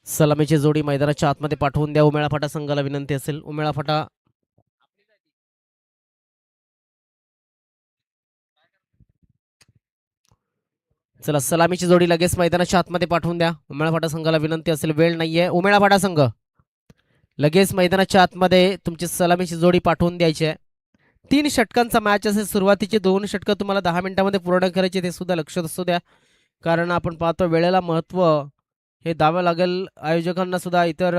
सलामीची जोडी मैदानाच्या आतमध्ये पाठवून द्या. उमेळा फाटा संघाला विनंती असेल. उमेळा फाटा चला, सलामीची जोडी लगेच मैदानाच्या आतमध्ये पाठवून द्या. उमेळा फाटा संघाला विनंती असेल, वेळ नाहीये. उमेळा फाटा संघ लगेच मैदानाच्या आतमध्ये तुमची सलामीची जोडी पाठवून द्यायची आहे. 3 षटकांचा मॅच असेल. सुरुवातीचे 2 षटकं तुम्हाला 10 मिनिटांमध्ये पूर्ण करायचे, ते सुद्धा लक्षात असू द्या, कारण आपण पाहतो वेळेला महत्त्व हे द्यावं लागेल. आयोजकांना सुद्धा इतर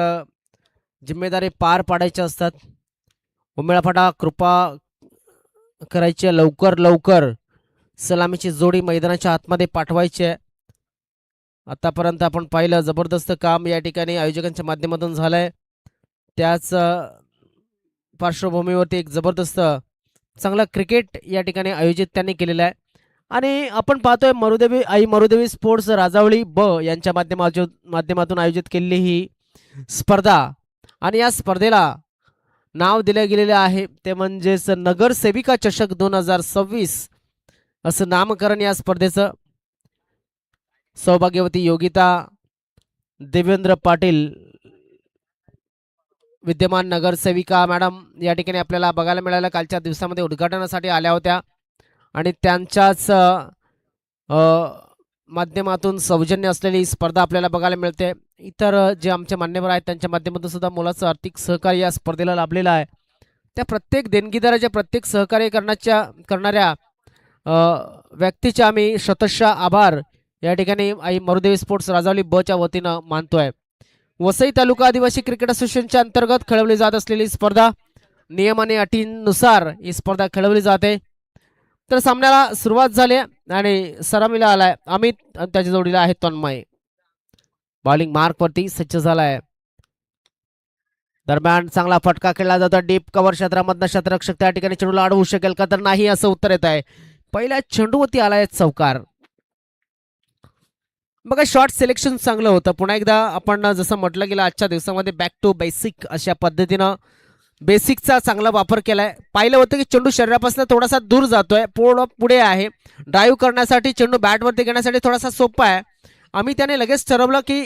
जिम्मेदारी पार पाडायच्या असतात. उमेळा फाटा कृपा करायची आहे, लवकर लवकर सलामीची जोडी मैदानाच्या आतमध्ये पाठवायची आहे. आतापर्यंत आपण पाहिलं जबरदस्त काम या ठिकाणी आयोजकांच्या माध्यमातून झालंय. त्याच पार्श्वभूमीवरती एक जबरदस्त चांगला क्रिकेट या ठिकाणी आयोजित त्यांनी केलेला आहे. आणि आपण पाहतोय मरुदेवी स्पोर्ट्स राजावळी ब यांच्या माध्यमातून आयोजित केलेली ही स्पर्धा, आणि या स्पर्धेला नाव दिले गेलेले आहे ते म्हणजेच नगरसेविका चषक 2026 असं नामकरण या स्पर्धेचं. सौभाग्यवती योगिता देवेंद्र पाटील विद्यमान नगरसेविका मॅडम या ठिकाणी आपल्याला बघायला मिळालं. कालच्या दिवसामध्ये उद्घाटनासाठी आल्या होत्या आणि त्यांच्याच माध्यमातून सौजन्य असलेली स्पर्धा आपल्याला बघायला मिळते. इतर जे आमचे मान्यवर आहेत त्यांच्या माध्यमातून सुद्धा मोलाचं आर्थिक सहकार्य या स्पर्धेला लाभलेलं आहे. त्या प्रत्येक देणगीदाराच्या, प्रत्येक सहकार्य करणाऱ्या व्यक्तीचे आम्ही शतशः आभार या ठिकाणी आई मरुदेवी स्पोर्ट्स राजावली ब च्या वतीनं मानतोय. वसई तालुका आदिवासी क्रिकेट असोसिएशनच्या अंतर्गत खेळवली जात असलेली स्पर्धा, नियम आणि अटींनुसार ही स्पर्धा खेळवली जाते. तर सामन्याला सुरुवात झाली आणि सलामीला आलाय अमित आणि त्याच्या जोडीला आहे तन्मय. बॉलिंग मार्कवरती सज्ज झालाय. दरम्यान चांगला फटका खेळला जातो डीप कव्हर क्षेत्रामधनं. क्षेत्ररक्षक त्या ठिकाणी चेंडूला अडवू शकेल का, तर नाही असं उत्तर येत आहे. पहिल्या चेंडूवरती आलाय चौकार. बघा, शॉर्ट सिलेक्शन चांगलं होतं. पुन्हा एकदा आपण जसं म्हटलं गेलं आजच्या दिवसामध्ये बॅक टू बेसिक अशा पद्धतीनं बेसिकचा चांगला वापर केलाय. पाहिलं होतं की चेंडू शरीरापासून थोडासा दूर जातोय, पुढे आहे. ड्राईव्ह करण्यासाठी चेंडू बॅटवरती घेण्यासाठी थोडासा सोपा आहे. आम्ही त्याने लगेच ठरवलं की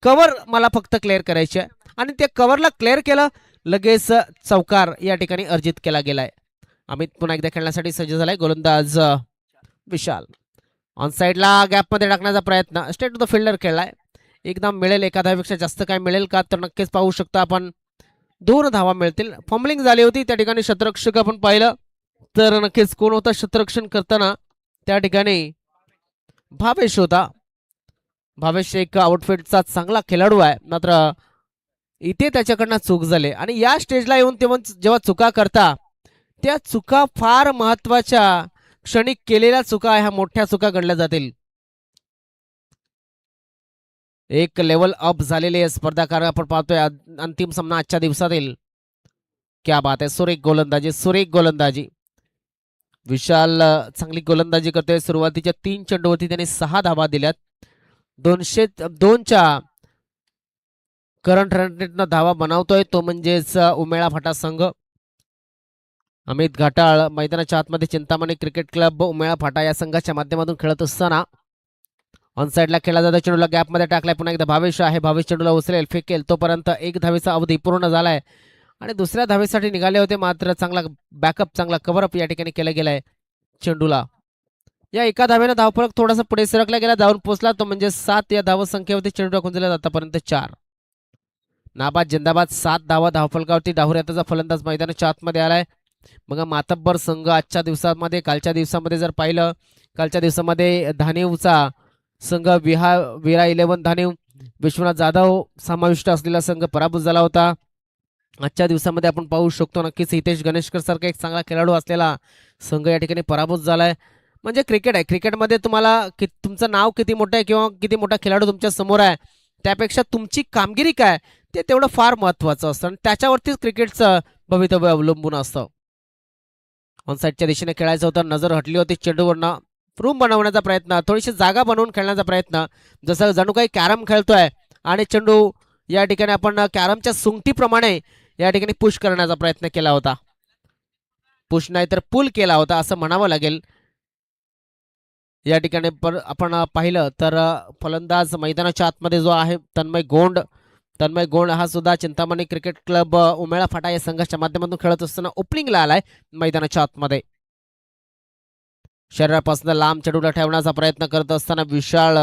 कव्हर मला फक्त क्लिअर करायचे आहे आणि ते कव्हरला क्लिअर केलं. लगेच चौकार या ठिकाणी अर्जित केला गेलाय. अमित पुन्हा एकदा खेळण्यासाठी सज्ज झालाय. गोलंदाज विशाल ऑन साईडला गॅपमध्ये टाकण्याचा प्रयत्न, स्ट्रेट टू द फिल्डर खेळलाय. एकदम मिळेल, एका धावेपेक्षा जास्त काय मिळेल का, तर नक्कीच पाहू शकता आपण 2 धावा मिळतील. फॉर्मलिंग झाली होती त्या ठिकाणी. क्षेत्ररक्षक आपण पाहिलं तर नक्कीच कोण होता क्षेत्ररक्षण करताना, त्या ठिकाणी भावेश होता. भावेश एक आउटफिटचा चांगला खेळाडू आहे, मात्र इथे त्याच्याकडनं चूक झाली. आणि या स्टेजला येऊन जेव्हा चुका करता, त्या चुका फार महत्वाच्या क्षणिक केलेल्या चुका ह्या मोठ्या चुका घडल्या जातील. एक लेवल अप झालेली आहे स्पर्धा, कारण आपण पाहतोय अंतिम सामना आजच्या दिवसातील. क्या बात आहे, सुरेख गोलंदाजी. विशाल चांगली गोलंदाजी करतोय. सुरुवातीच्या 3 चेंडूवरती त्याने 6 धावा दिल्यात. 202च्या करंट रन रेटनं धावा बनवतोय तो म्हणजेच उमेळा फाटा संघ. अमित घाटाळ मैदानाच्या आतमध्ये चिंतामणी क्रिकेट क्लब उमेळा फाटा या संघाच्या माध्यमातून खेळत असताना ऑन साईडला खेळला जातो. चेंडूला गॅपमध्ये टाकलाय. पुन्हा एकदा भावेश आहे. भावेश चेंडूला उचलेल, फेकेल. तोपर्यंत 1 धावेचा अवधी पूर्ण झालाय आणि दुसऱ्या धावेसाठी निघाले होते, मात्र चांगला बॅकअप, चांगला कव्हरअप या ठिकाणी केला गेलाय चेंडूला. या एका धावेनं धावफलक थोडासा पुढे सरकला गेला, जाऊन पोहोचला तो म्हणजे 7 या धावसंख्येवरती चेंडू टाकून दिला आतापर्यंत 4. नाबाद जिंदाबाद 7 धावा धावफलकावरती. डाहुऱ्याचा फलंदाज मैदानाच्या आतमध्ये आलाय. मग मातब्बर संघ आजच्या दिवसामध्ये, कालच्या दिवसामध्ये जर पाहिलं, कालच्या दिवसामध्ये धानेवचा संघ विरा 11 धानेव विश्वनाथ जाधव समाविष्ट असलेला संघ पराभूत झाला होता. आजच्या दिवसामध्ये आपण पाहू शकतो नक्कीच हितेश गणेशकर सारखा एक चांगला खेळाडू असलेला संघ या ठिकाणी पराभूत झालाय. म्हणजे क्रिकेट आहे, क्रिकेटमध्ये तुम्हाला तुमचं नाव किती मोठं आहे किंवा किती मोठा खेळाडू तुमच्या समोर आहे, त्यापेक्षा तुमची कामगिरी काय ते तेवढं फार महत्त्वाचं असतं आणि त्याच्यावरतीच क्रिकेटचं भवितव्य अवलंबून असतं. ऑनसाईडच्या दिशेने खेळायचं होतं, नजर हटली होती चेंडूवरनं. रूम बनवण्याचा प्रयत्न, थोडीशी जागा बनवून खेळण्याचा प्रयत्न, जसं जणू काही कॅरम खेळतोय आणि चेंडू या ठिकाणी आपण कॅरमच्या सुंगटीप्रमाणे या ठिकाणी पुश करण्याचा प्रयत्न केला होता. पुश नाही तर पुल केला होता असं म्हणावं लागेल. या ठिकाणी आपण पाहिलं तर फलंदाज मैदानाच्या आतमध्ये जो आहे तन्मय गोंड तन्मय गोंड हा सुद्धा चिंतामणी क्रिकेट क्लब उमेळा फाटा या संघाच्या माध्यमातून खेळत असताना ओपनिंगला आलाय मैदानाच्या आतमध्ये. शरीरापासून लांब चेंडूला ठेवण्याचा प्रयत्न करत असताना विशाल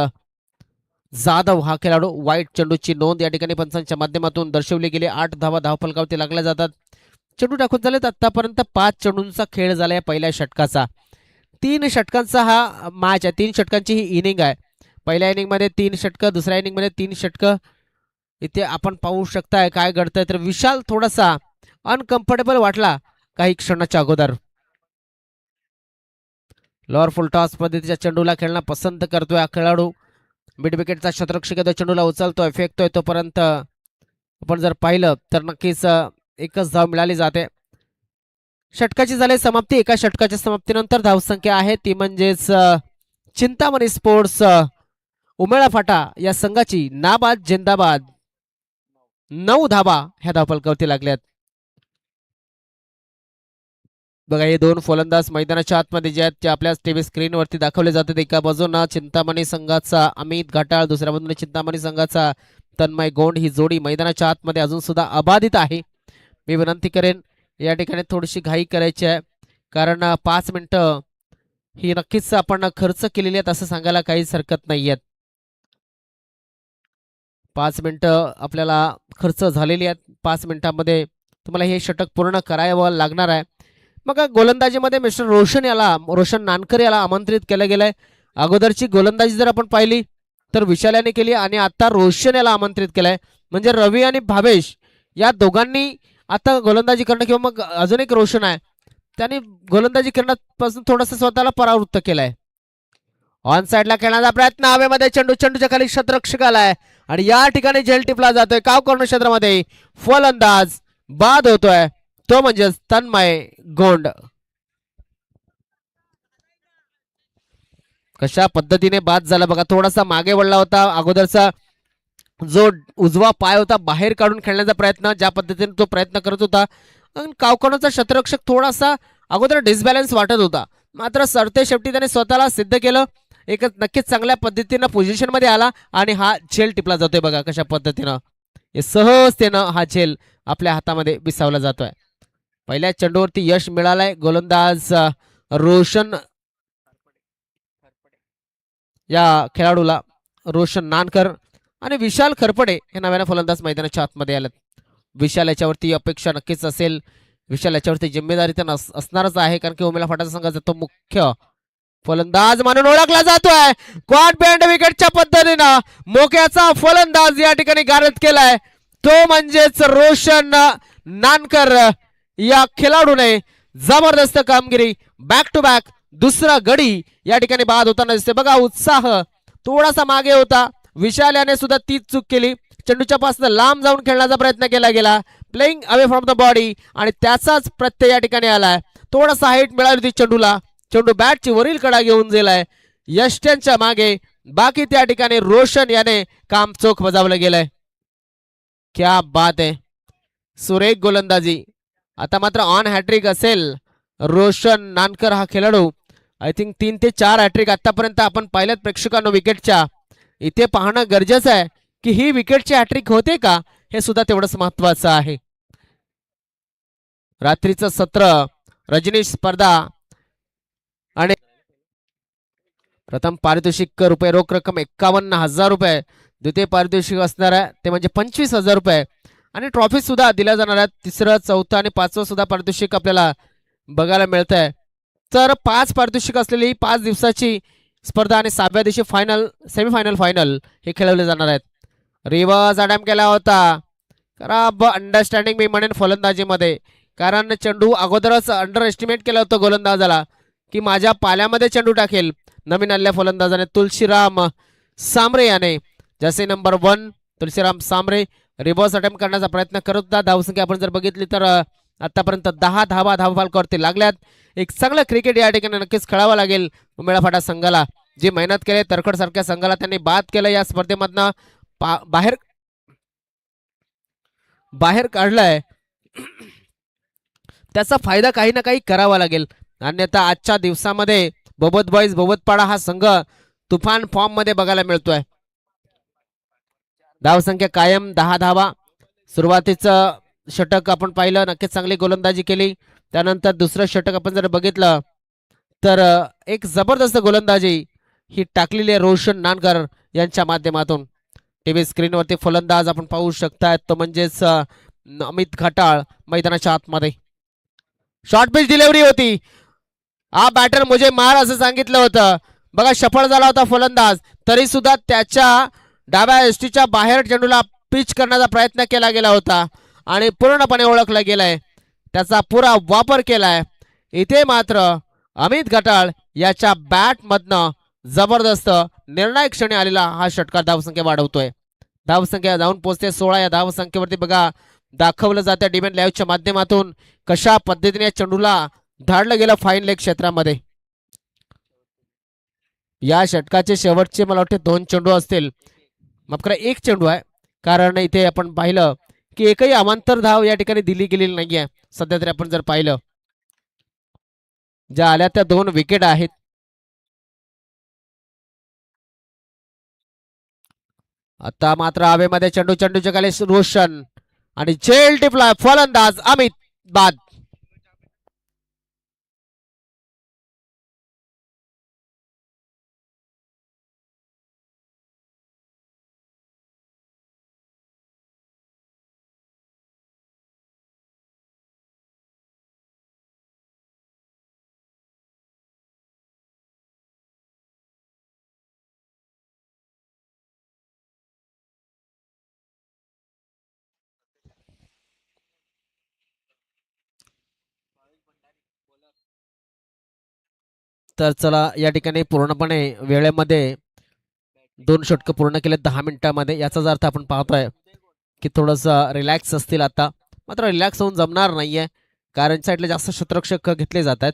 जाधव हा खेळाडू. वाईट चेंडूची नोंद या ठिकाणी पंचांच्या माध्यमातून दर्शवली गेली. 8 धावा धावफलकावरती लागल्या जातात. चेंडू टाकून झालेत आतापर्यंत 5 चेंडूंचा खेळ झालाय पहिल्या षटकाचा. 3 षटकांचा हा मॅच आहे. 3 षटकांची ही इनिंग आहे. पहिल्या इनिंगमध्ये 3 षटकं, दुसऱ्या इनिंगमध्ये 3 षटकं. इथे आपण पाहू शकताय काय घडतंय. तर विशाल थोडासा अनकम्फर्टेबल वाटला काही क्षणाच्या अगोदर. लोअर फुल टॉस पद्धतीच्या चेंडूला खेळणं पसंत करतोय हा खेळाडू. मिड विकेटचा शतरक्षक येतो, चेंडूला उचलतोय, फेकतोय. तोपर्यंत आपण जर पाहिलं तर नक्कीच एकच धाव मिळाली जाते. षटकाची झाली समाप्ती. एका षटकाच्या समाप्तीनंतर धावसंख्या आहे ती म्हणजेच चिंतामणी स्पोर्ट्स उमेळा फाटा या संघाची नाबाद जिंदाबाद 9 धावा ह्या धावफलकावरती लागल्यात. बघा हे 2 फलंदाज मैदानाच्या आतमध्ये जे आहेत ते आपल्या टीव्ही स्क्रीनवरती दाखवले जातात. एका बाजूला चिंतामणी संघाचा अमित घाटाळ, दुसऱ्या बाजूने चिंतामणी संघाचा तन्मय गोंड. ही जोडी मैदानाच्या आतमध्ये अजून सुद्धा अबाधित आहे. मी विनंती करेन या ठिकाणी थोडीशी घाई करायची आहे, कारण 5 मिनिटं ही नक्कीच आपण खर्च केलेली आहेत असं सांगायला काहीच हरकत नाही आहेत. 5 मिनिटं आपल्याला खर्च झालेली आहेत. 5 मिनिटांमध्ये तुम्हाला हे षटक पूर्ण करावं लागणार आहे. मग गोलंदाजीमध्ये मिस्टर रोशन नानकर याला आमंत्रित केलं गेलंय. अगोदरची गोलंदाजी जर आपण पाहिली तर विशाल याने केली आणि आता रोशन याला आमंत्रित केलंय. म्हणजे रवी आणि भावेश या दोघांनी आता गोलंदाजी करणं, किंवा मग अजून एक रोशन आहे त्यांनी गोलंदाजी करण्यापासून थोडंसं स्वतःला परावृत्त केलंय. ऑन साइडला खेळण्याचा प्रयत्न, हवेमध्ये चेंडूच्या खाली शतरक्षक आलाय आणि या ठिकाणी झेल टिपला जातोय. काव कर्ण क्षेत्रामध्ये फलंदाज बाद होतोय तो म्हणजे तन्मय गोंड. कशा पद्धतीने बाद झाला बघा. थोडासा मागे वळला होता. अगोदरचा जो उजवा पाय होता बाहेर काढून खेळण्याचा प्रयत्न, ज्या पद्धतीने तो प्रयत्न करत होता. कावकर्णचा शतरक्षक थोडासा अगोदर डिसबॅलन्स वाटत होता, मात्र सरते शेवटी त्याने स्वतःला सिद्ध केलं. एक नक्कीच चांगल्या पद्धतीनं पोझिशन मध्ये आला आणि हा झेल टिपला जातोय. बघा कशा पद्धतीनं सहजतेनं हा झेल आपल्या हातामध्ये विसावला जातोय. पहिल्या चेंडूवरती यश मिळालंय गोलंदाज रोशन या खेळाडूला. रोशन नानकर आणि विशाल खरपडे हे नव्यानं फलंदाज मैदानाच्या आतमध्ये आलेत. विशाल याच्यावरती अपेक्षा नक्कीच असेल. विशाल याच्यावरती जिम्मेदारी तर असणारच आहे, कारण की उमेला फाटा संघाचा तो मुख्य फलंदाज म्हणून ओळखला जातोय. क्वाड बँड विकेटच्या पद्धतीनं मोक्याचा फलंदाज या ठिकाणी गारद केलाय तो म्हणजेच रोशन नानकर. या खेळाडूने जबरदस्त कामगिरी, बॅक टू बॅक दुसरा गडी या ठिकाणी बाद होताना दिसते. बघा उत्साह थोडासा मागे होता. विशाल याने सुद्धा तीच चूक केली. चेंडूच्या पासून लांब जाऊन खेळण्याचा प्रयत्न केला गेला, playing away from the body, आणि त्याचाच प्रत्यय या ठिकाणी आलाय. थोडासा हाईट मिळाली होती चेंडूला. चेंडू बॅटची वरील कडा घेऊन गेलाय यष्ट्यांच्या मागे. बाकी त्या ठिकाणी रोशन याने काम चोख बजावलं गेलंय. क्या बात आहे, सुरेख गोलंदाजी. आता मात्र ऑन हॅट्रिक असेल रोशन नानकर हा खेळाडू. आय थिंक 3 ते 4 हॅट्रिक आतापर्यंत आपण पाहिल्यात प्रेक्षकांनो विकेटच्या. इथे पाहणं गरजेचं आहे की ही विकेटची हॅट्रिक होते का, हे सुद्धा तेवढंच महत्वाचं आहे. रात्रीचं सत्र, रजनीश स्पर्धा आणि प्रथम पारितोषिक रुपये रोख रक्कम 51,000 रुपये. द्वितीय पारितोषिक असणार आहे ते म्हणजे 25,000 रुपये आणि ट्रॉफी सुद्धा दिल्या जाणार आहेत. तिसरं, चौथं आणि 5वं सुद्धा पारितोषिक आपल्याला बघायला मिळत आहे. तर 5 पारितोषिक असलेली 5 दिवसाची स्पर्धा आणि 7व्या दिवशी फायनल, सेमीफायनल, फायनल हे खेळवले जाणार आहेत. रिव्हर्स अटॅम्प्ट केला होता. खराब अंडरस्टँडिंग मी म्हणेन फलंदाजीमध्ये, कारण चेंडू अगोदरच अंडर एस्टिमेट केलं होतं गोलंदाजाला की माझ्या पाल्यामध्ये चेंडू टाकेल. नवीन आलेल्या फलंदाजाने तुलसीराम सांबरे याने जसे number 1 Tulsiram Sambare reverse attempt करण्याचा प्रयत्न करत होता. धावसंख्या आपण जर बघितली तर आतापर्यंत 10 धावा धावफलकावरती लागल्यात. एक चांगलं क्रिकेट या ठिकाणी नक्कीच खेळावं लागेल उमेळा फाटा संघाला. जी मेहनत केली तरखड सारख्या संघाला त्यांनी बाद केलं, या स्पर्धेमधनं बाहेर काढलाय. त्याचा फायदा काही ना काही करावा लागेल. अन्यथा आजच्या दिवसामध्ये बोबत बॉईज बोबतपाडा हा संघ तुफान फॉर्म मध्ये बघायला मिळतोय. धावसंख्या कायम 10 धावा. सुरुवातीचं षटक आपण पाहिलं, नक्कीच चांगली गोलंदाजी केली. त्यानंतर दुसरं षटक आपण जर बघितलं तर एक जबरदस्त गोलंदाजी ही टाकलेली आहे रोशन नानकर यांच्या माध्यमातून. टीव्ही स्क्रीनवरती फलंदाज आपण पाहू शकता, तो म्हणजेच अमित घाटाळ मैदानाच्या आतमध्ये. शॉर्ट पिच डिलिव्हरी होती. हा बॅटर मुझे मार असं सांगितलं होतं. बघा सफळ झाला होता फलंदाज, तरी सुद्धा त्याच्या डाव्या एसटीच्या बाहेर चेंडूला पिच करण्याचा प्रयत्न केला गेला होता आणि पूर्णपणे ओळखला गेलाय, त्याचा पुरा वापर केलाय. इथे मात्र अमित घाटाळ याच्या बॅटमधनं जबरदस्त निर्णायक क्षणी आलेला हा षटकार धावसंख्या वाढवतोय. धावसंख्या जाऊन पोहोचते 16. या धावसंख्येवरती बघा दाखवलं जातं डिमेंट लाईव्हच्या माध्यमातून कशा पद्धतीने चेंडूला धाडलं गेलं फाईन लेग क्षेत्रामध्ये. या षटकाचे शेवटचे मला वाटते 2 चेंडू असतील, माफ करा 1 चेंडू आहे, कारण इथे आपण पाहिलं की एकही अमांतर धाव या ठिकाणी दिली गेलेली नाहीये. सध्या तरी आपण जर पाहिलं ज्या आल्या त्या 2 विकेट आहेत. आता मात्र हवेमध्ये चेंडूच्या खाली रोशन आणि झेल टिपला फलंदाज अमित बाद. तर चला या ठिकाणी पूर्णपणे वेळेमध्ये 2 षटक पूर्ण केले 10 मिनिटांमध्ये. याचाच अर्थ आपण पाहतोय की थोडस रिलॅक्स असतील. आता मात्र रिलॅक्स होऊन जमणार नाहीये, कारण साईडला जास्त क्षेत्ररक्षक घेतले जात आहेत.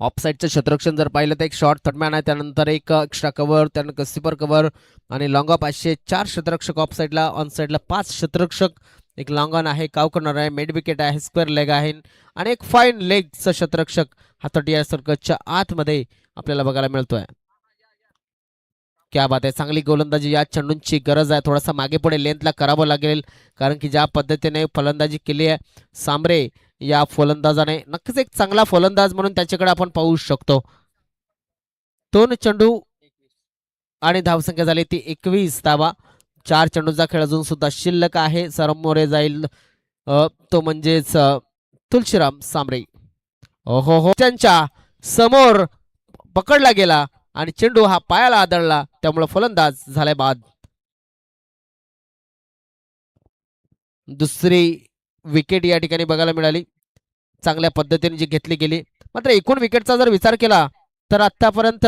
ऑफ साईडचं क्षेत्ररक्षण जर पाहिलं तर एक शॉर्ट थर्डमॅन आहे, त्यानंतर एक एक्स्ट्रा कव्हर, त्यानंतर स्वीपर कव्हर आणि लॉंग ऑफ असे 4 क्षेत्ररक्षक ऑफ साईडला. ऑन साईडला 5 क्षेत्ररक्षक, एक लॉंग ऑन आहे, काव कॉर्नर आहे, मिड विकेट आहे, स्क्वेअर लेग आहे आणि एक फाईन लेगचं क्षेत्ररक्षक हा 30 सर्कलच्या आतमध्ये आपल्याला बघायला मिळतोय. क्या बात आहे, चांगली गोलंदाजी. या चेंडूंची गरज आहे, थोडासा मागे पुढे लेंथला करावं लागेल, कारण की ज्या पद्धतीने फलंदाजी केली आहे सांबरे या फलंदाजाने, नक्कीच एक चांगला फलंदाज म्हणून त्याच्याकडे आपण पाहू शकतो. 2 चेंडू आणि धावसंख्या झाली ती 21 धावा. 4 चेंडूचा खेळ अजून सुद्धा शिल्लक आहे. समोरे जाईल तो म्हणजेच तुलशीराम सांबरे. ओहो हो, त्यांच्या समोर पकडला गेला आणि चेंडू हा पायाला आदळला, त्यामुळे फलंदाज झालाय बाद. दुसरी विकेट या ठिकाणी बघायला मिळाली, चांगल्या पद्धतीने जी घेतली गेली. मात्र एकूण विकेटचा जर विचार केला तर आतापर्यंत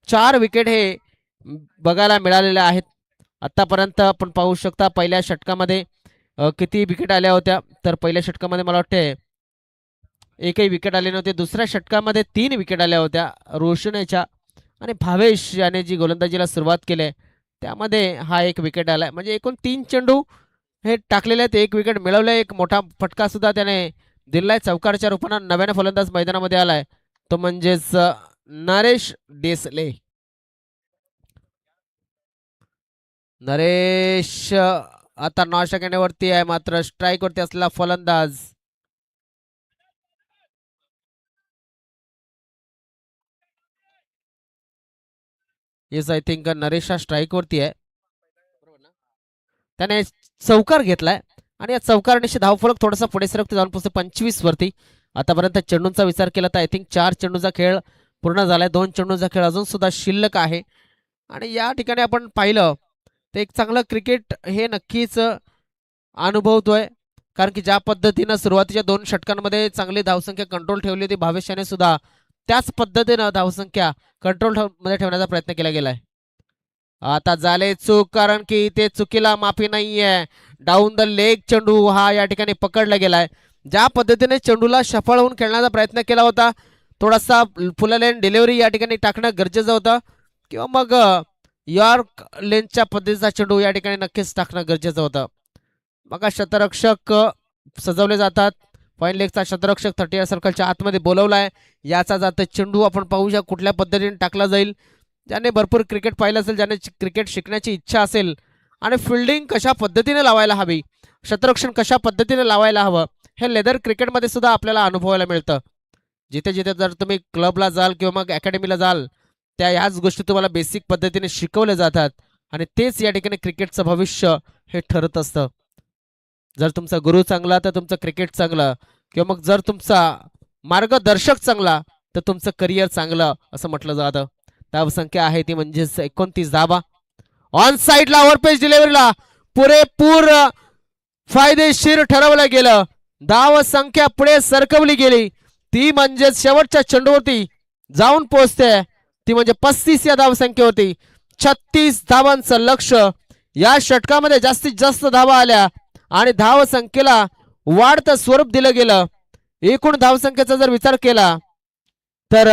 4 विकेट हे बघायला मिळालेल्या आहेत. आतापर्यंत आपण पाहू शकता पहिल्या षटकामध्ये किती विकेट आल्या होत्या, तर पहिल्या षटकामध्ये मला वाटते एकही विकेट आली नव्हती. दुसऱ्या षटकामध्ये 3 विकेट आल्या होत्या रोशनेच्या, आणि भावेश याने जी गोलंदाजीला सुरुवात केली त्यामध्ये हा 1 विकेट आलाय. म्हणजे एकूण 3 चेंडू हे टाकलेले आहेत, 1 विकेट मिळवले. एक मोठा फटका सुद्धा त्याने दिलाय, चौकारच्या रूपानं नव्याने फलंदाज मैदानामध्ये आलाय, तो म्हणजेच नरेश देसले. नरेश आता 9 सेकंडावरती आहे, मात्र स्ट्राईक वरती असलेला फलंदाज येस आय थिंक नरेश हा स्ट्राईक वरती आहे. त्याने चौकार घेतलाय आणि या चौकाराने धावफलक थोडासा पुढे सरकते, जाऊन पोहोचते 25 वरती. आतापर्यंत चेंडूंचा विचार केला तर आय थिंक 4 चेंडूचा खेळ पूर्ण झालाय, 2 चेंडूचा खेळ अजून सुद्धा शिल्लक आहे. आणि या ठिकाणी आपण पाहिलं तर एक चांगलं क्रिकेट हे नक्कीच अनुभवतोय, कारण की ज्या पद्धतीनं सुरुवातीच्या 2 षटकांमध्ये चांगली धावसंख्या कंट्रोल ठेवली होती भावेशाने सुद्धा, त्याच पद्धतीनं धावसंख्या कंट्रोल मध्ये ठेवण्याचा प्रयत्न केला गेलाय. आता झाले चूक, कारण की इथे चुकीला माफी नाहीये. डाऊन द लेग चेंडू हा या ठिकाणी पकडला गेलाय. ज्या पद्धतीने चेंडूला सफळ होऊन खेळण्याचा प्रयत्न केला होता, थोडासा फुल लेन डिलिव्हरी या ठिकाणी टाकणं गरजेचं होतं, किंवा मग यॉर्क लेनच्या पद्धतीचा चेंडू या ठिकाणी नक्कीच टाकणं गरजेचं होतं. मग शतरक्षक सजवले जातात. फाईन लेगचा शतरक्षक 30 सर्कलच्या आतमध्ये बोलवलाय. याचा जात चेंडू आपण पाहूया कुठल्या पद्धतीने टाकला जाईल. ज्याने भरपूर क्रिकेट पाहिलं असेल, ज्याने क्रिकेट शिकण्याची इच्छा असेल आणि फिल्डिंग कशा पद्धतीने लावायला हवी, क्षेत्ररक्षण कशा पद्धतीने लावायला हवं, हे लेदर क्रिकेटमध्ये सुद्धा आपल्याला अनुभवायला मिळतं. जिथे जिथे जर तुम्ही क्लबला जाल किंवा मग अकॅडमीला जाल, त्या ह्याच गोष्टी तुम्हाला बेसिक पद्धतीने शिकवल्या जातात आणि तेच या ठिकाणी क्रिकेटचं भविष्य हे ठरत असतं. जर तुमचा गुरु चांगला तर तुमचं क्रिकेट चांगलं, किंवा मग जर तुमचा मार्गदर्शक चांगला तर तुमचं करिअर चांगलं असं म्हटलं जातं. धावसंख्या आहे ती म्हणजेच 29 धावा. ऑन साईडला ओव्हरपेज डिलिव्हरीला पुरेपूर फायदेशीर ठरवलं गेलं. धाव संख्या पुढे सरकवली गेली, ती म्हणजेच शेवटच्या चेंडूवरती जाऊन पोहोचते, ती म्हणजे 35 या धावसंख्येवरती. 36 धावांचं लक्ष. या षटकामध्ये जास्तीत जास्त धावा आल्या आणि धावसंख्येला वाढतं स्वरूप दिलं गेलं. एकूण धावसंख्येचा जर विचार केला तर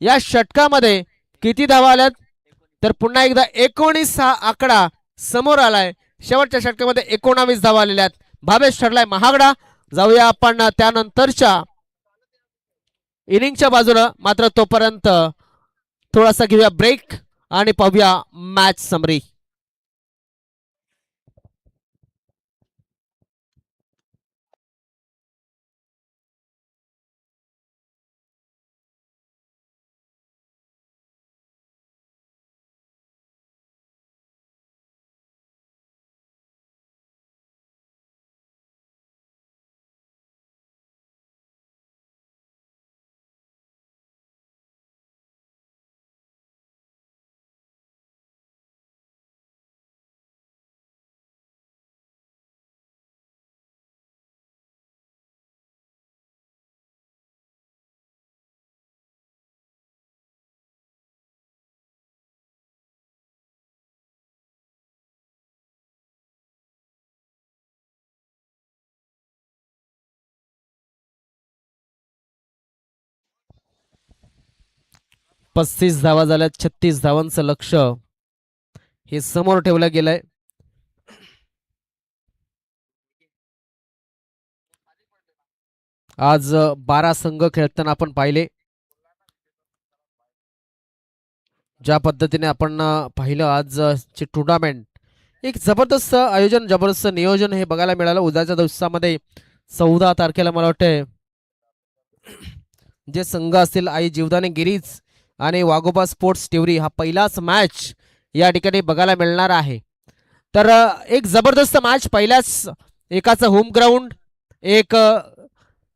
या षटकामध्ये किती धावा आल्यात, तर पुन्हा एकदा 19 हा आकडा समोर आलाय. शेवटच्या षटकामध्ये 19 धावा आलेल्या आहेत. भावेश ठरलाय महागडा. जाऊया आपण त्यानंतरच्या इनिंगच्या बाजूनं, मात्र तोपर्यंत थोडासा घेऊया ब्रेक आणि पाहूया मॅच समरी. पस्तीस धावा झाल्यात. 36 धावांचं लक्ष हे समोर ठेवलं गेलंय. आज 12 संघ खेळताना आपण पाहिले. ज्या पद्धतीने आपण पाहिलं आजची टुर्नामेंट, एक जबरदस्त आयोजन, जबरदस्त नियोजन हे बघायला मिळालं. उद्याच्या दिवसामध्ये 14 तारखेला मला वाटतं जे संघ असतील, आई जीवदानी गिरीज आणि वाघोबा स्पोर्ट्स टिवरी, हा पहिलाच मॅच या ठिकाणी बघायला मिळणार आहे. तर एक जबरदस्त मॅच, पहिल्याच एकाचं होम ग्राउंड, एक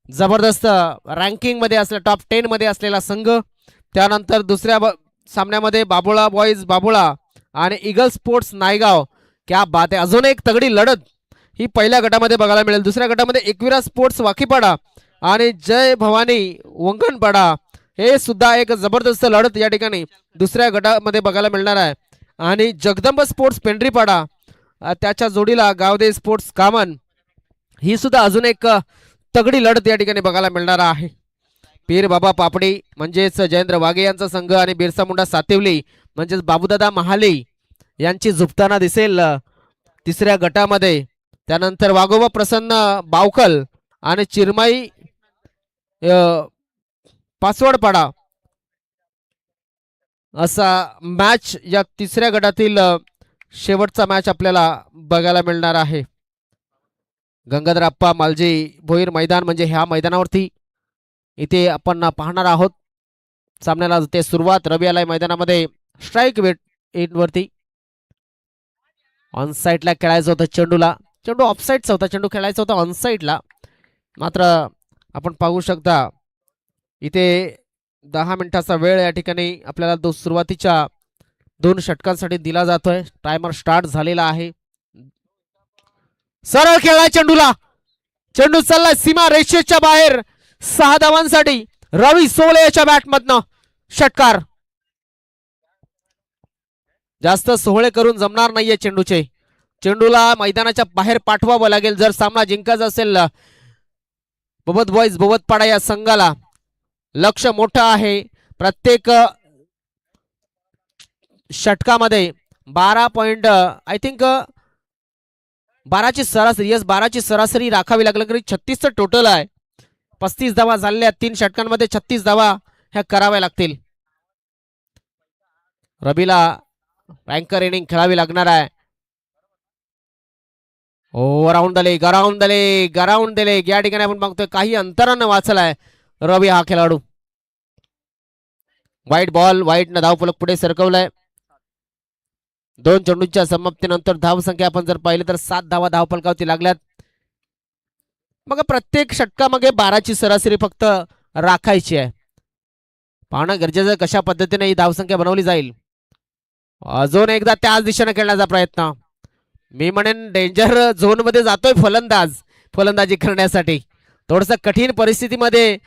जबरदस्त रँकिंग मध्ये असलेला टॉप 10 मध्ये असलेला संघ. त्यानंतर दुसऱ्या सामन्यामध्ये बाबुळा बॉईज बाबुळा आणि ईगल स्पोर्ट्स नायगाव. क्या बात आहे, अजून एक तगडी लढत ही पहिल्या गटामध्ये बघायला मिळेल. दुसऱ्या गटामध्ये एकविरा स्पोर्ट्स वाकीपाडा आणि जय भवानी वंगणपाडा, हे सुद्धा एक जबरदस्त लढत या ठिकाणी दुसऱ्या गटामध्ये बघायला मिळणार आहे. आणि जगदंब स्पोर्ट्स पेंढरीपाडा, त्याच्या जोडीला गावदे स्पोर्ट्स कामन, ही सुद्धा अजून एक तगडी लढत या ठिकाणी बघायला मिळणार आहे. पीर बाबा पापडी म्हणजेच जयेंद्र वाघे यांचा संघ आणि बिरसा मुंडा सातिवली म्हणजेच बाबूदादा महाले यांची झुपताना दिसेल तिसऱ्या गटामध्ये. त्यानंतर वाघोबा प्रसन्न बावकल आणि चिरमाई पासवडपाडा असा मॅच या तिसऱ्या गटातील शेवटचा मॅच आपल्याला बघायला मिळणार आहे. गंगाधरप्पा मालजी भोईर मैदान म्हणजे ह्या मैदानावरती इथे आपण पाहणार आहोत सामन्याला. ते सुरुवात रवी आलाय मैदानामध्ये स्ट्राईक वेट वरती. ऑन साईडला खेळायचं होतं चेंडूला, चेंडू ऑफ साईडचा होता, चेंडू खेळायचा होता ऑन साईडला. मात्र आपण पाहू शकता इथे 10 मिनिटाचा वेळ या ठिकाणी आपल्याला सुरुवातीच्या 2 षटकांसाठी दिला जातोय. टायमर स्टार्ट झालेला आहे. सरळ खेळलाय चेंडूला, चेंडू चाललाय सीमा रेषेच्या बाहेर. 6 धावांसाठी रवी सोवळे याच्या बॅटमधनं षटकार. जास्त सोहळे करून जमणार नाहीये चेंडूचे. चेंडूला मैदानाच्या बाहेर पाठवावं लागेल जर सामना जिंकायचा असेल. बोबत बॉईज बोबतपाडा या संघाला लक्ष मोठं आहे. प्रत्येक षटकामध्ये 12 पॉइंट आय थिंक 12ची सरासरी, यस 12ची सरासरी राखावी लागली तरी 36चं टोटल आहे. 35 धावा झालेल्या 3 षटकांमध्ये 36 धावा ह्या कराव्या लागतील. रवीला अँकर इनिंग खेळावी लागणार आहे. अराउंड द लेग या ठिकाणी आपण बघतोय काही अंतरानं वाचलाय रवी हा खेळाडू. वाईट बॉल, वाईटनं धावफलक पुढे सरकवलाय. 2 चेंडूंच्या समाप्तीनंतर धावसंख्या आपण जर पाहिलं तर 7 धावा धावफलकावरती लागल्यात. मग प्रत्येक षटकामागे 12ची सरासरी फक्त राखायची आहे. पाहणं गरजेचं कशा पद्धतीने ही धावसंख्या बनवली जाईल. अजून एकदा त्याच दिशेने खेळण्याचा प्रयत्न. मी म्हणेन डेंजर झोन मध्ये जातोय फलंदाजी करण्यासाठी. थोडस कठीण परिस्थितीमध्ये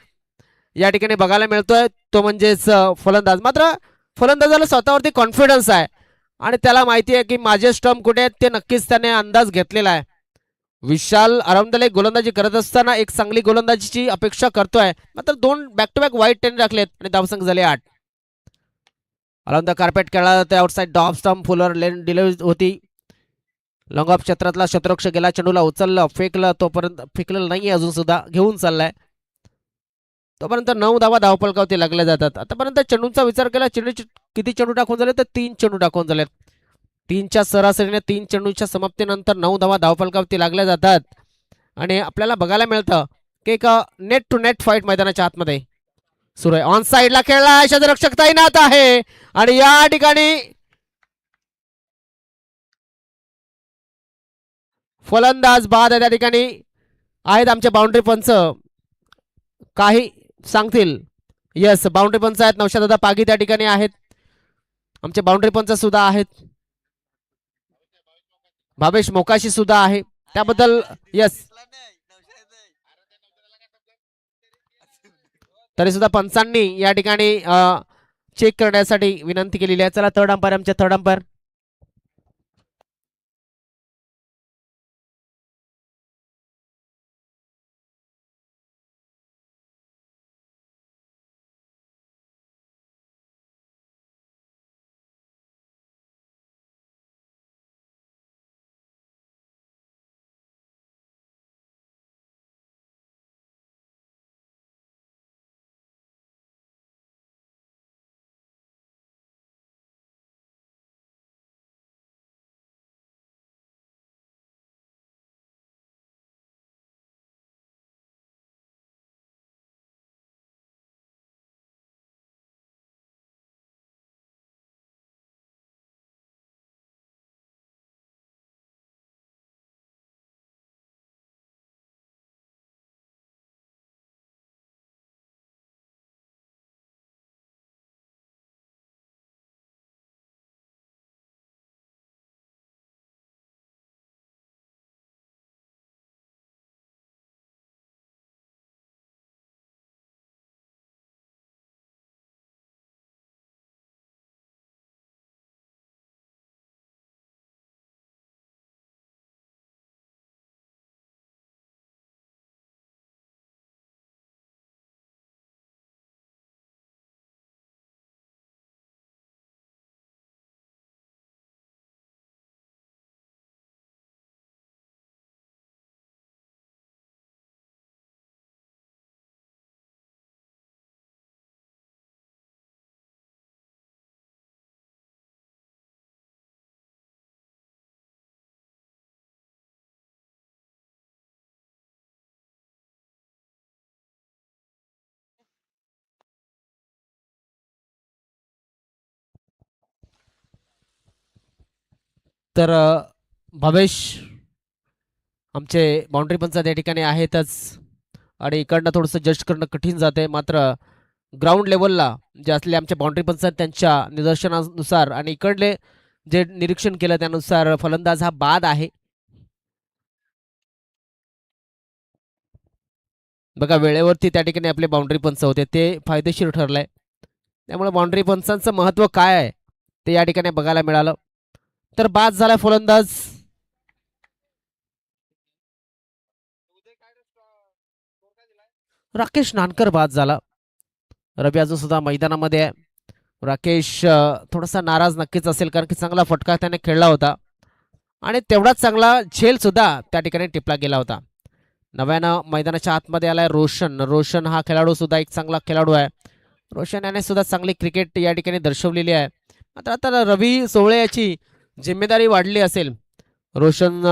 या ठिकाणी बघायला मिळतोय तो म्हणजेच फलंदाज. मात्र फलंदाजाला स्वतःवरती कॉन्फिडन्स आहे आणि त्याला माहिती आहे की माझे स्टंप कुठे आहेत ते नक्कीच त्याने अंदाज घेतलेला आहे. विशाल आरामदायक गोलंदाजी करत असताना एक चांगली गोलंदाजीची अपेक्षा करतोय. मात्र 2 बॅक टू बॅक वाईट टेन राखलेत आणि धावसंख्या झाले 8. अराउंड द कार्पेट खेळला जातोय. आउटसाइड डॉप स्टंप फुलर लेन डिलिव्हरी होती. लॉंग ऑफ क्षेत्रातला शतरक्ष गेला, चेंडूला उचललं, फेकलं, तोपर्यंत फेकलेलं नाही अजून सुद्धा, घेऊन चाललाय. तोपर्यंत 9 धावा धावफलकावरती लागल्या जातात. आतापर्यंत चेंडूंचा विचार केला, चेंडू किती चेंडू टाकून झाले तर 3 चेंडू टाकून झालेत. 3च्या सरासरीने 3 चेंडूंच्या समाप्तीनंतर 9 धावा धावफलकावरती लागल्या जातात. आणि आपल्याला बघायला मिळतं की एक नेट टू नेट फाईट मैदानाच्या आतमध्ये सुरू आहे. ऑन साईडला खेळला, क्षेत्ररक्षक तैनात आहे आणि या ठिकाणी फलंदाज बाद आहे. त्या ठिकाणी आहेत आमचे बाउंड्री पंच, काही सांगतील. यस, बाउंड्री पंच आहेत. नौशादादा पागी त्या ठिकाणी आहेत. आमचे बाउंड्री पंच सुद्धा आहेत. भावेश मोकाशी सुद्धा आहे. त्याबद्दल यस, तरी सुद्धा पंचांनी या ठिकाणी चेक करण्यासाठी विनंती केलेली आहे. चला थर्ड अंपायर, आमच्या थर्ड अंपायर. तर भावेश आमचे बाउंड्री पंच त्या ठिकाणी आहेतच आणि इकडनं थोडंसं जज करणं कठीण जाते. मात्र ग्राउंड लेवलला जे असले आमचे बाउंड्री पंच त्यांच्या निदर्शनानुसार आणि इकडले जे निरीक्षण केलं त्यानुसार फलंदाज हा बाद आहे. बघा, वेळेवरती त्या ठिकाणी आपले बाउंड्री पंच होते ते फायदेशीर ठरलंय. त्यामुळे बाउंड्री पंचांचं महत्व काय आहे ते या ठिकाणी बघायला मिळालं. तर बाद झाला फलंदाज. राकेश नानकर बाद झाला. रवी अजून सुद्धा मैदानामध्ये आहे. राकेश थोडासा नाराज नक्कीच असेल कारण की चांगला फटका त्याने खेळला होता आणि तेवढाच चांगला झेल सुद्धा त्या ठिकाणी टिपला गेला होता. नव्यानं मैदानाच्या आतमध्ये आलाय रोशन हा खेळाडू सुद्धा एक चांगला खेळाडू आहे. रोशन याने सुद्धा चांगली क्रिकेट या ठिकाणी दर्शवलेली आहे. आता रवी सोहळे याची जिम्मेदारी वाढली असेल. रोशन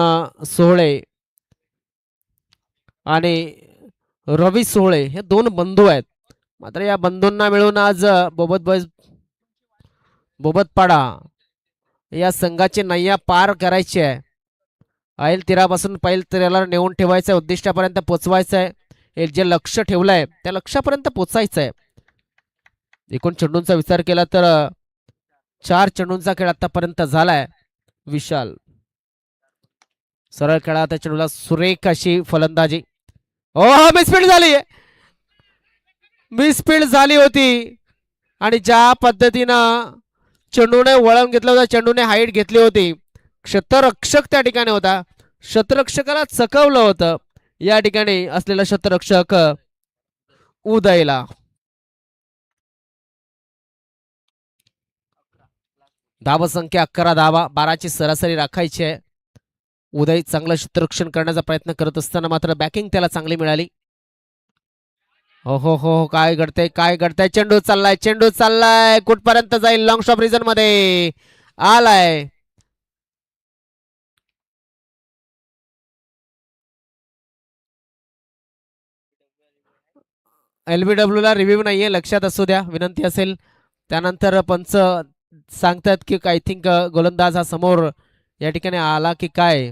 सोहळे आणि रवी सोहळे हे दोन बंधू आहेत. मात्र या बंधूंना मिळून आज बोबतपाडा या संघाची नय्या पार करायची आहे. ऐल तीरापासून पैल तीराला नेऊन ठेवायचं आहे, उद्दिष्टापर्यंत पोचवायचं आहे. हे जे लक्ष ठेवलंय त्या लक्ष्यापर्यंत पोचायचं आहे. एकूण चेंडूंचा विचार केला तर 4 चेंडूंचा खेळ आतापर्यंत झालाय. विशाल सरळ खेळा त्या चेंडूला सुरेख अशी फलंदाजी. ओ मिसफील्ड झाली होती आणि ज्या पद्धतीनं चेंडूने वळण घेतलं होतं, चेंडूने हाईट घेतली होती, क्षेत्ररक्षक त्या ठिकाणी होता, क्षेत्ररक्षकाला चकवलं होतं या ठिकाणी असलेला क्षेत्ररक्षक उदयला. धाव संख्या 11 धावा, 12ची सरासरी राखायची आहे. उदय चांगलं क्षेत्ररक्षण करण्याचा प्रयत्न करत असताना मात्र बॅकिंग त्याला चांगली मिळाली. हो काय घडतंय चेंडू चाललाय कुठपर्यंत जाईल, लॉंग स्टॉप रिजन मध्ये आलाय. LBW ला रिव्ह्यू नाहीये, लक्षात असू द्या, विनंती असेल. त्यानंतर पंच सांगतात की आय थिंक गोलंदाज हा समोर या ठिकाणी आला की काय,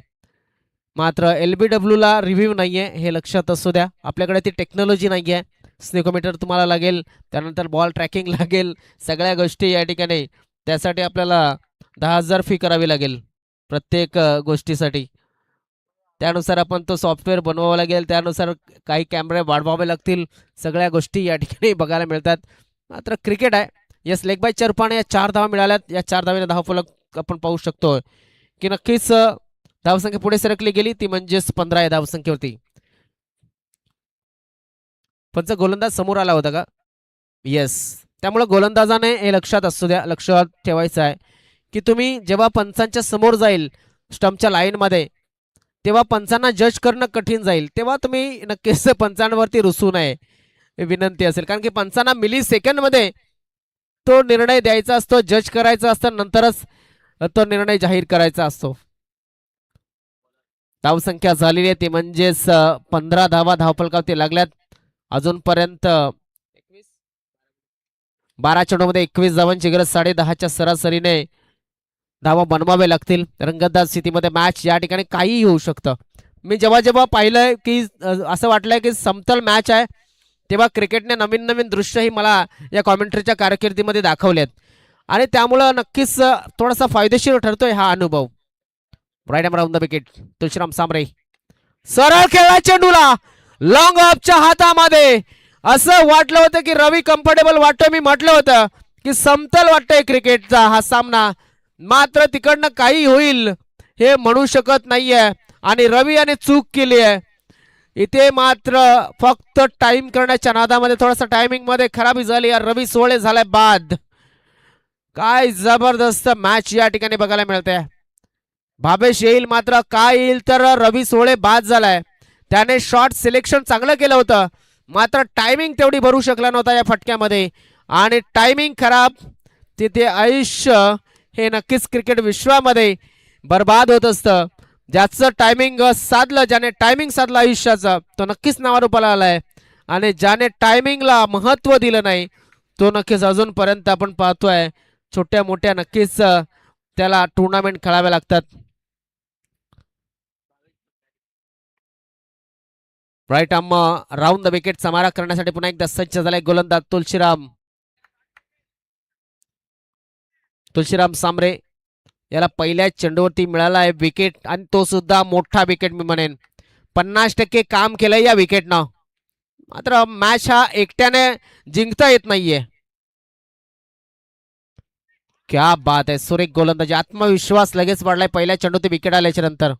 मात्र LBW ला रिव्ह्यू नाहीये हे लक्षात असू द्या. आपल्याकडे ती टेक्नॉलॉजी नाहीये. स्नेकोमीटर तुम्हाला लागेल, त्यानंतर बॉल ट्रॅकिंग लागेल, सगळ्या गोष्टी या ठिकाणी. त्यासाठी आपल्याला 10,000 फी करावी लागेल प्रत्येक गोष्टीसाठी. त्यानुसार आपण तो सॉफ्टवेअर बनवावा लागेल, त्यानुसार काही कॅमेरे वाढवावे लागतील, सगळ्या गोष्टी या ठिकाणी बघायला मिळतात. मात्र क्रिकेट आहे. यस, लेग बायच्या रूपाने या 4 धावा मिळाल्यात. या 4 धावेने धावफलक आपण पाहू शकतो की नक्कीच धावसंख्या पुढे सरकली गेली, ती म्हणजेच 15 या धावसंख्येवरती. पंच गोलंदाज समोर आला होता का? येस, त्यामुळे गोलंदाजाने हे लक्षात असू द्या, लक्षात ठेवायचं आहे की तुम्ही जेव्हा पंचांच्या समोर जाईल स्टंपच्या लाईनमध्ये, तेव्हा पंचांना जज करणं कठीण जाईल. तेव्हा तुम्ही नक्कीच पंचांवरती रुसू नये, विनंती असेल. कारण की पंचांना मिली सेकंडमध्ये तो निर्णय द्यायचा असतो, जज करायचा असतं, नंतरच तो निर्णय जाहीर करायचा असतो. धावसंख्या झालेली आहे ती म्हणजेच 15 धावा धावफलकावरती लागल्यात. अजूनपर्यंत 12 चेंडूमध्ये 21 धावांची गरज, 10.5च्या सरासरीने धावा बनवावे लागतील. रंगतदार स्थितीमध्ये मॅच या ठिकाणी काहीही होऊ शकतं. मी जेव्हा पाहिलंय की असं वाटलंय की समतल मॅच आहे, तेव्हा क्रिकेटने नवीन दृश्यही मला या कॉमेंट्रीच्या कारकिर्दीमध्ये दाखवलेत आणि त्यामुळं नक्कीच थोडासा फायदेशीर ठरतोय हा अनुभव. Right around the wicket, Tulshiram Sambre सरळ खेळला चेंडूला लॉंग ऑफच्या हातामध्ये. असं वाटलं होतं की रवी कम्फर्टेबल वाटतं, मी म्हटलं होतं की समतल वाटतंय क्रिकेटचा हा सामना, मात्र तिकडनं काही होईल हे म्हणू शकत नाहीये आणि रवी याने चूक केली आहे इथे. मात्र फक्त टाइम करण्याच्या नादामध्ये थोडासा टायमिंग मध्ये खराबी झाली. रवी सोहळे झालाय बाद. काय जबरदस्त मॅच या ठिकाणी बघायला मिळते. भावेश येईल, मात्र काय येईल तर रवी सोहळे बाद झालाय. त्याने शॉट सिलेक्शन चांगलं केलं होतं, मात्र टायमिंग तेवढी भरू शकला नव्हता या फटक्यामध्ये आणि टायमिंग खराब, तिथे आयुष्य हे नक्कीच क्रिकेट विश्वामध्ये बर्बाद होत असतं. ज्याचं टायमिंग साधलं, ज्याने टायमिंग साधलं आयुष्याचं, तो नक्कीच नावारूपाला आलाय आणि ज्याने टायमिंगला महत्त्व दिलं नाही तो नक्कीच अजूनपर्यंत आपण पाहतोय छोट्या मोठ्या नक्कीच त्याला टुर्नामेंट खेळाव्या लागतात. राईट आर्म राऊंड द विकेटचा मारा करण्यासाठी पुन्हा एकदा सज्ज झालाय गोलंदाज तुळशीराम सांबरे. याला पहिल्या चेंडूवरती मिळाला आहे विकेट आणि तो सुद्धा मोठा विकेट, मी म्हणेन 50% काम केलंय या विकेटनं. मात्र मॅच हा एकट्याने जिंकता येत नाहीये. क्या बात आहे, सुरेख गोलंदाजी, आत्मविश्वास लगेच वाढलाय पहिल्या चेंडूत विकेट आल्याच्या नंतर.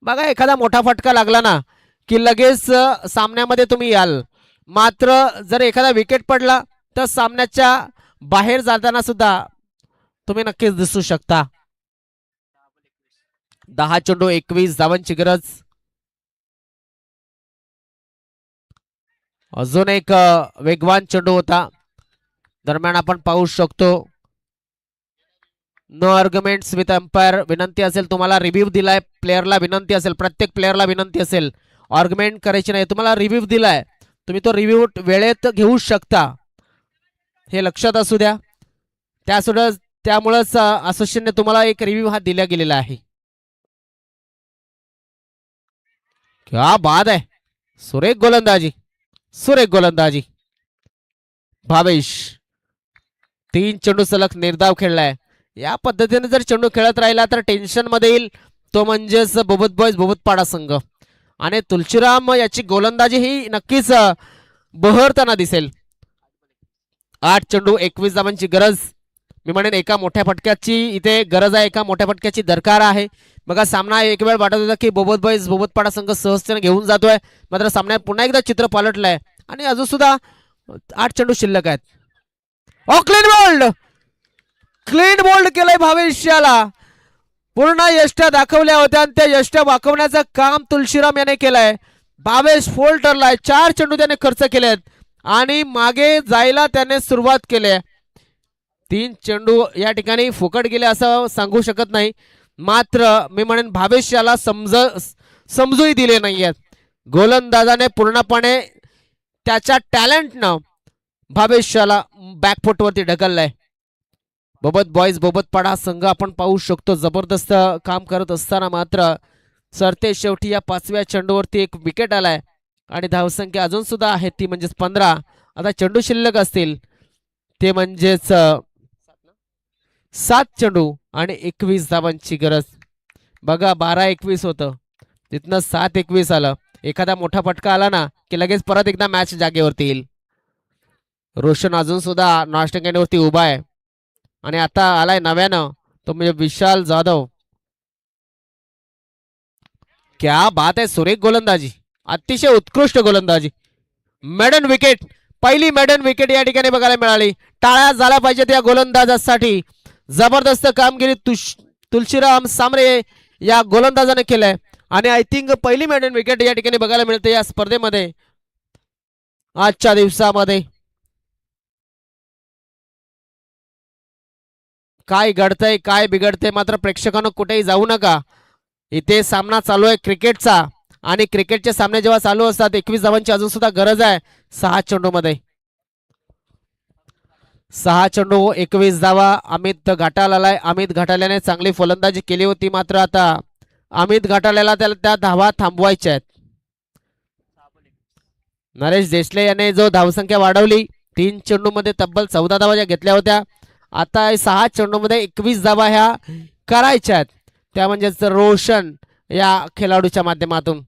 बघा, एखादा मोठा फटका लागला ना की लगेच सामन्यामध्ये तुम्ही याल, मात्र जर एखादा विकेट पडला तर सामन्याच्या बाहेर जाताना सुद्धा तुम्ही नक्कीच दिसू शकता. 10 चेंडू 21 धावांची गरज. अजून एक वेगवान चेंडू होता, दरम्यान आपण पाहू शकतो नो आर्ग्युमेंट्स विथ अंपायर. विनंती असेल तुम्हाला, रिव्ह्यू दिलाय प्लेअरला, विनंती असेल प्रत्येक प्लेअरला विनंती असेल आर्ग्युमेंट करायची नाही. तुम्हाला रिव्ह्यू दिलाय, तुम्ही तो रिव्ह्यू वेळेत घेऊ शकता, हे लक्षात असू द्या. त्यामुळेच असोसिएशनने तुम्हाला एक रिव्ह्यू हा दिला गेलेला आहे. क्या बात आहे, सुरेख गोलंदाजी, सुरेख गोलंदाजी. भावेश 3 चेंडू सलग निर्धाव खेळलाय. या पद्धतीने जर चेंडू खेळत राहिला तर टेन्शन मध्ये येईल तो म्हणजेच बोबत बॉयज बोबतपाडा संघ. आणि तुलसीराम याची गोलंदाजी ही नक्कीच बहरताना दिसेल. 8 चेंडू 21 धावांची गरज. मी म्हणेन एका मोठ्या फटक्याची इथे गरज आहे, एका मोठ्या फटक्याची दरकार आहे. बघा सामना एक वेळ वाटत होता की बोबत बॉयज बोबतपाडा संघ सहजतेने घेऊन जातोय, मात्र सामन्यात पुन्हा एकदा चित्र पालटलंय आणि अजून सुद्धा 8 चेंडू शिल्लक आहेत. क्लीन बोल्ड, क्लीन बोल्ड केलंय भावेशाला. पूर्ण यष्ट्या दाखवल्या होत्या आणि त्या यष्ट्या वाकवण्याचं काम तुलसीराम याने केलंय. भावेश फोल ठरलाय. 4 चेंडू त्याने खर्च केलेत आणि मागे जायला त्याने सुरुवात केली. 3 चेंडू या ठिकाणी फुकट गेले असं सांगू शकत नाही, मात्र मी म्हणेन भावेश याला समजूही दिले नाहीयेत. गोलंदाजाने पूर्णपणे त्याच्या टॅलेंटनं भावेशाला बॅकफुटवरती ढकललाय. बोबत बॉयज बोबतपाडा संघ आपण पाहू शकतो जबरदस्त काम करत असताना मात्र सरते शेवटी या 5व्या चेंडूवरती एक विकेट आलाय आणि धावसंख्या अजून सुद्धा आहे ती म्हणजेच 15. आता चेंडू शिल्लक असतील ते म्हणजेच 7 चेंडू आणि 21 धावांची गरज. बघा 12-21 होतं, तिथनं 7-21 आलं. एखादा मोठा फटका आला ना की लगेच परत एकदा मॅच जागेवरती येईल. रोशन अजून सुद्धा नाश्टंगेवरती उभा आहे आणि आता आलाय नव्यानं तो म्हणजे विशाल जाधव. क्या बात आहे, सुरेख गोलंदाजी, अतिशय उत्कृष्ट गोलंदाजी. मेडन विकेट, पहिली मेडन विकेट या ठिकाणी बघायला मिळाली. टाळ्या झाल्या पाहिजेत या गोलंदाजासाठी. जबरदस्त कामगिरी तुलसीराम सांबरे या गोलंदाजाने केलंय आणि आय थिंक पहिली मेडन विकेट या ठिकाणी बघायला मिळते या स्पर्धेमध्ये आजच्या दिवसामध्ये. काय घडतंय काय बिघडतंय मात्र प्रेक्षकांनो कुठेही जाऊ नका. इथे सामना चालू आहे क्रिकेटचा आणि क्रिकेटचे सामने जेव्हा चालू असतात 21 धावांची अजून सुद्धा गरज आहे. 6 चेंडू मध्ये 6 चेंडू 21 धावा. अमित घाटाल आलाय. अमित घाटाल्याने चांगली फलंदाजी केली होती, मात्र आता अमित घाटाल्याला त्या धावा थांबवायच्या आहेत. नरेश देशले याने जो धावसंख्या वाढवली, 3 चेंडू मध्ये तब्बल 14 धावा ज्या घेतल्या होत्या, आता 6 चेंडू मध्ये 21 धावा ह्या करायच्या आहेत. त्या म्हणजेच रोशन या खेळाडूच्या माध्यमातून.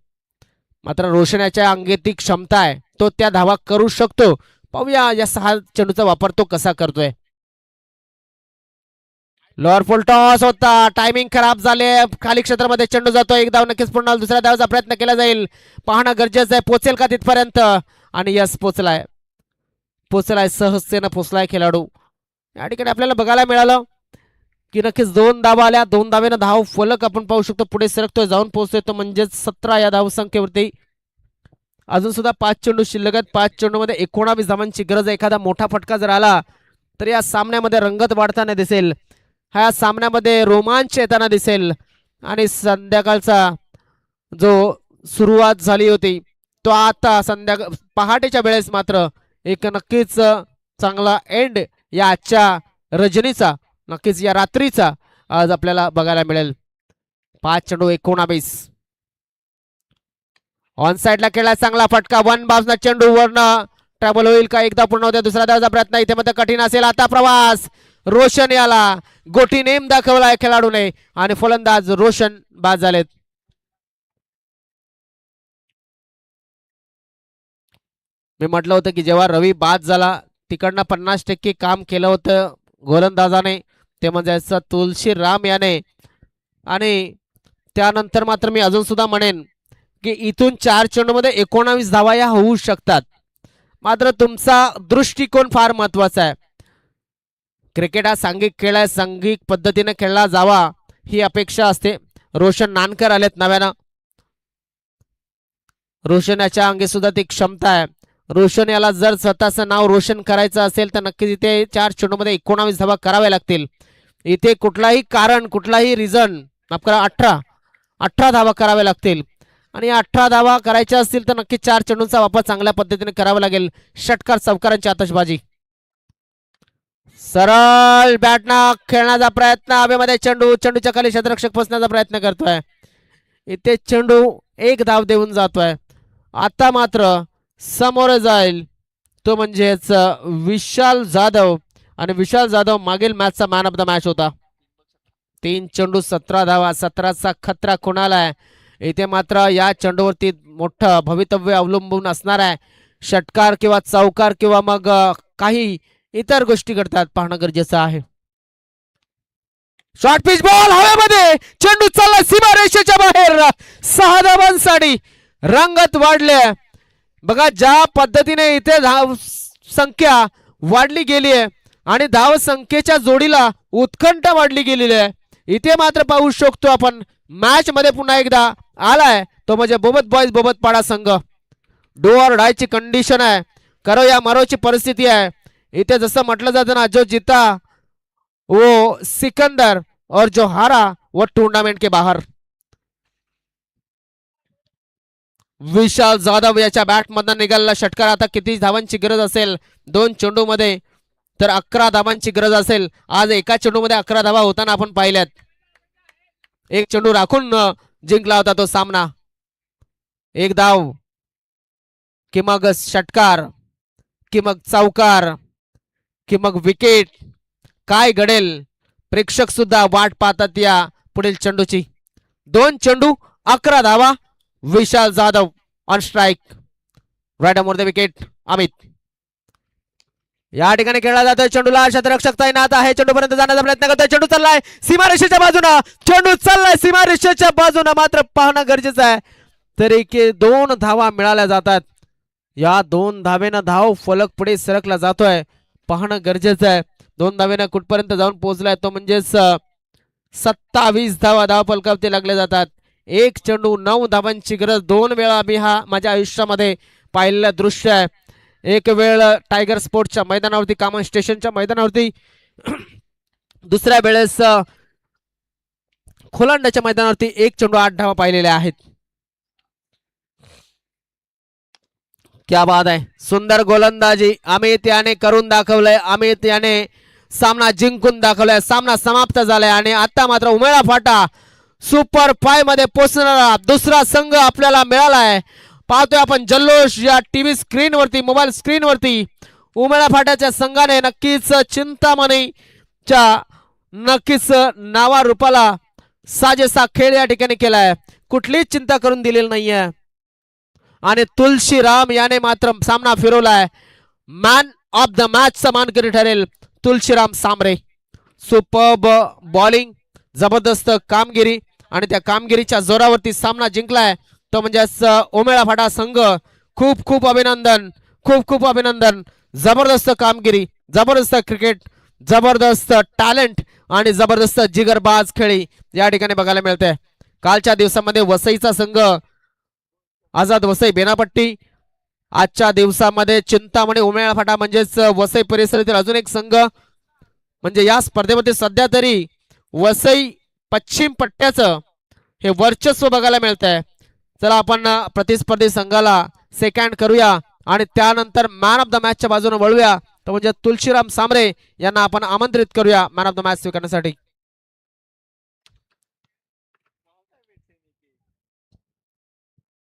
मात्र रोशन याच्या अंगी ती क्षमता आहे, तो त्या धावा करू शकतो. पाहूया या 6 चेंडूचा वापर तो कसा करतोय. लोअर फुल टॉस होता, टायमिंग खराब झाले. खाली क्षेत्रामध्ये चेंडू जातो. एक धाव नक्कीच पूर्ण. दुसऱ्या धावाचा प्रयत्न केला जाईल, पाहणं गरजेचं आहे. पोचेल का तिथपर्यंत, आणि यस पोचलाय, पोचलाय, सहजतेनं पोचलाय खेळाडू. या ठिकाणी आपल्याला बघायला मिळालं की नक्कीच 2 धावा आल्या. 2 धावेनं धाव फलक आपण पाहू शकतो पुढे सरकतोय, जाऊन पोहोचतोय तो म्हणजेच 17 या धावसंख्येवरती. अजून सुद्धा 5 चेंडू शिल्लक आहेत. 5 चेंडू मध्ये 19 धावांची गरज आहे. एखादा मोठा फटका जर आला तर या सामन्यामध्ये रंगत वाढताना दिसेल, ह्या सामन्यामध्ये रोमांच येताना दिसेल आणि संध्याकाळचा जो सुरुवात झाली होती तो आता पहाटेच्या वेळेस मात्र एक नक्कीच चांगला एंड या आजच्या रजनीचा, नक्कीच या रात्रीचा आज आपल्याला बघायला मिळेल. 5 चेंडू 19. ऑन साइडला खेळला चांगला फटका. 1 बाजूला चेंडू वरनं ट्रॅव्हल होईल का, एकदा पूर्ण होते. दुसऱ्या धावाचा प्रयत्न इथे मध्ये कठीण असेल. आता प्रवास रोशन याला गोटी नेम दाखवलाय खेळाडूने आणि फलंदाज रोशन बाद झालेत. मी म्हटलं होतं की जेव्हा रवी बाद झाला तिकडनं 50% काम केलं होतं गोलंदाजाने, ते म्हणजे तुलसीराम याने. आणि त्यानंतर मात्र मी अजून सुद्धा म्हणेन की इथून 4 चेंडूमध्ये 19 धावा या होऊ शकतात. मात्र तुमचा दृष्टिकोन फार महत्वाचा आहे. क्रिकेट हा सांघिक खेळ आहे, सांघिक पद्धतीने खेळला जावा ही अपेक्षा असते. रोशन नानकर आलेत नव्यानं. रोशन याच्या अंगी सुद्धा ती क्षमता आहे. रोशन याला जर स्वतःचं नाव रोशन करायचं असेल तर नक्कीच इथे 4 चेंडूमध्ये 19 धावा कराव्या लागतील. इथे कुठलाही कारण कुठलाही रिझन माफ करा 18 धावा कराव्या लागतील आणि 18 धावा करायच्या असतील तर नक्की 4 चेंडूंचा वापर चांगल्या पद्धतीने करावा लागेल. षटकार चौकारांची आतषबाजी. सरळ बॅटना खेळण्याचा प्रयत्न हवेमध्ये चेंडूच्या खाली क्षेत्ररक्षक फसण्याचा प्रयत्न करतोय. इथे चेंडू एक धाव देऊन जातोय. आता मात्र समोर जाईल तो म्हणजेच विशाल जाधव आणि विशाल जाधव मागील मॅचचा मॅन ऑफ द मॅच होता. 3 चेंडू 17 धावा. 17चा खतरा कोणाला आहे. इथे मात्र या चेंडूवरती मोठं भवितव्य अवलंबून असणार आहे. षटकार किंवा चौकार किंवा मग काही इतर गोष्टी घडतात पाहणं गरजेचं आहे. शॉर्ट पिच बॉल हवेमध्ये चेंडू चालला सीमा रेषेच्या बाहेर. 6 धावांसाठी रंगत वाढले. बघा ज्या पद्धतीने इथे धाव संख्या वाढली गेली आहे आणि धाव संख्येच्या जोडीला उत्कंठा वाढली गेलेली आहे. इथे मात्र पाहू शकतो आपण मॅच मध्ये पुन्हा एकदा आलाय तो म्हणजे बोबत बॉयज बोबत पाडा संघ. डू ऑर डायची कंडिशन आहे. करो या मरोची परिस्थिती आहे. इथे जसं म्हटलं जातं ना, जो जीता वो सिकंदर और जो हारा वो टूर्नामेंट के बाहर. विशाल जाधव याच्या बॅट मधून निघालेला षटकार. आता किती धावांची गरज असेल 2 चेंडू मध्ये तर 11 धावांची गरज असेल. आज एका चेंडू मध्ये 11 धावा होताना आपण पाहिल्यात. एक चेंडू राखून जिंकला होता तो सामना. एक धाव कि मग षटकार कि मग चौकार कि मग विकेट, काय घडेल प्रेक्षक सुद्धा वाट पाहतात या पुढील चेंडूची. 2 चेंडू 11 धावा. Vishal Jadhav on strike. Right arm over the wicket. Amit या ठिकाणी खेळला जातोय. चेंडूला क्षेत्ररक्षक तैनात आहे. चेंडू पर्यंत जाण्याचा प्रयत्न करतोय. चेंडू चाललाय सीमारेषेच्या बाजूने. चेंडू चाललाय सीमारेषेच्या बाजूने. मात्र पाहणं गरजेचं आहे. तरी की 2 धावा मिळाल्या जातात. या 2 धावेनं धाव फलक पुढे सरकला जातोय. पाहणं गरजेचं आहे 2 धावेनं कुठपर्यंत जाऊन पोहोचलाय तो म्हणजेच 27 धावा धाव फलकावरती लागले जातात. एक चेंडू 9 धावांची गरज. 2 वेळा मी हा माझ्या आयुष्यामध्ये पाहिलेलं दृश्य आहे. एक वेळ टायगर स्पोर्ट्सच्या मैदानावरती कामन स्टेशनच्या मैदानावरती, दुसऱ्या वेळेस खोलांड्याच्या मैदानावरती 1 चेंडू 8 धावा पाहिलेल्या आहेत. क्या बात आहे. सुंदर गोलंदाजी अमित याने करून दाखवलंय. अमित याने सामना जिंकून दाखवलाय. सामना समाप्त झालाय आणि आता मात्र उमेळा फाटा सुपर 5 मध्ये पोहोचणारा दुसरा संघ आपल्याला मिळालाय. पाहतोय आपण जल्लोष या टीव्ही स्क्रीनवरती, मोबाईल स्क्रीनवरती. उमेळा फाट्याच्या संघाने नक्कीच चिंतामणीच्या नक्कीच नावा रूपाला साजेसा खेळ या ठिकाणी केलाय. कुठलीच चिंता करून दिलेली नाहीये आणि तुलशीराम याने मात्र सामना फिरवलाय. मॅन ऑफ द मॅच चा मानकरी ठरेल तुलशीराम सांबरे. सुपर्ब बॉलिंग, जबरदस्त कामगिरी आणि त्या कामगिरीच्या जोरावरती सामना जिंकलाय तो म्हणजेच उमेळा फाटा संघ. खूप खूप अभिनंदन, खूप खूप अभिनंदन. जबरदस्त कामगिरी, जबरदस्त क्रिकेट, जबरदस्त टॅलेंट आणि जबरदस्त जिगरबाज खेळी या ठिकाणी बघायला मिळते. कालच्या दिवसामध्ये वसईचा संघ आझाद वसई बेनापट्टी, आजच्या दिवसामध्ये चिंतामणी उमेळा फाटा म्हणजेच वसई परिसरातील अजून एक संघ. म्हणजे या स्पर्धेमध्ये सध्या तरी वसई पश्चिम पट्ट्याचं हे वर्चस्व बघायला मिळत आहे. चला आपण प्रतिस्पर्धी संघाला सेकंड करूया आणि त्यानंतर मॅन ऑफ द मॅचच्या बाजूने वळूया. तो म्हणजे तुलशीराम सांबरे यांना आपण आमंत्रित करूया मॅन ऑफ द मॅच स्वीकारण्यासाठी.